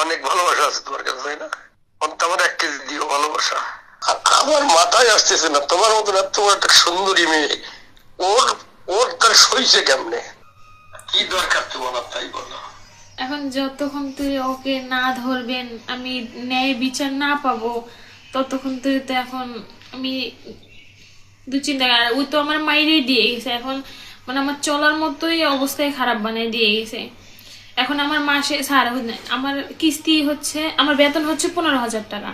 অনেক ভালোবাসা আছে তোমার কাছে, তাই না? অন্ত আমার 1 কেজি দিও ভালোবাসা। আমার মাথায় আসতেছে না, তোমার মতন এত একটা সুন্দরী মেয়ে ওর ওর তার সইছে কেমনে? কি দরকার তোমার, তাই বলো। এখন যতক্ষণ তুই ওকে না ধরবেন, আমি ন্যায় বিচার না পাবো, ততক্ষণ তুই তো এখন আমি দুশ্চিন্তা। আর ওই তো আমার মাইরেই দিয়ে গেছে এখন, মানে আমার চলার মতোই অবস্থায় খারাপ বানিয়ে দিয়ে গেছে। এখন আমার মাসে আমার কিস্তি হচ্ছে, আমার বেতন হচ্ছে 15,000 টাকা।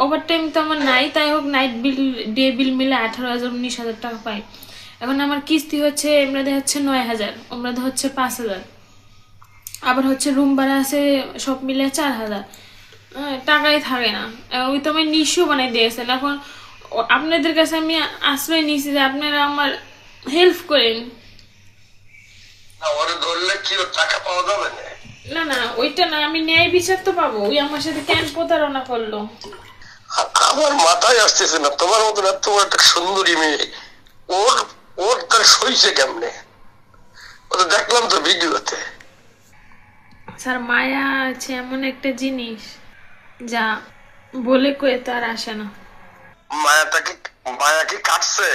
ওভার টাইম তো আমার নাই, তাই হোক নাইট বিল ডে বিল মিলে 18,000 19,000 টাকা পাই। এখন আমার কিস্তি হচ্ছে এমরাদে হচ্ছে 9,000, ওমরাদে হচ্ছে 5,000, আবার হচ্ছে রুম ভাড়া আছে, সব মিলে 4,000। টাকাই থাকে না। ওই তো আমি নিঃস্ব বানাই দিয়েছেন। এখন আপনাদের কাছে আমি আশ্রয় নিয়েছি যে আপনারা আমার হেল্প করেন। না, ওরে ধরলে কি ওর টাকা পাওয়া যাবে না? না না, ওইটা না, আমি ন্যায় বিচার তো পাবো। ওই আমার সাথে কেন প্রতারণা করলো? আমার মাথায় আসতেছে না, তোমার মতন এত একটা সুন্দরী মেয়ে ওর ওর তার সইছে কেমনে? ও তো দেখলাম তো ভিডিওতে। স্যার, মায়া আছে এমন একটা জিনিস যা বলে কয়ে তো আর আসে না। মায়াটাকে মায়া কি কাটছে?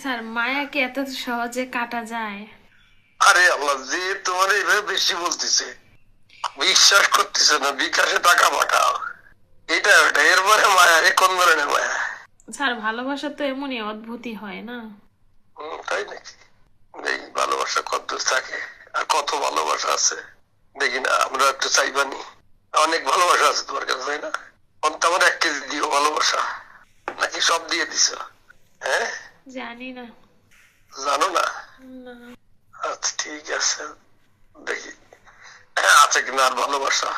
স্যার, মায়াকে এত সহজে কাটা যায়? আরে আল্লাহ, যে তোমার এইভাবে বেশি বলতেছে, বিশ্বাস করতেছে না, বিকাশে টাকা পাঠাও, এটা ওটা, এরপরে মায়া, এ কোন ধরনের মায়া? স্যার, ভালোবাসা তো এমনই অদ্ভুতই হয় না? তাই নাকি? দেখি ভালোবাসা কত থাকে, আর কত ভালোবাসা আছে দেখি না, আমরা একটু চাইবানি। অনেক ভালোবাসা আছে তোমার কাছে, তাই না? অন্ত আমার 1 কেজি দিও ভালোবাসা, নাকি সব দিয়ে দিছ? হ্যাঁ, জানি না। জানো না? না। আচ্ছা ঠিক আছে, দেখি। হ্যাঁ, আছে কিনা আর ভালোবাসা।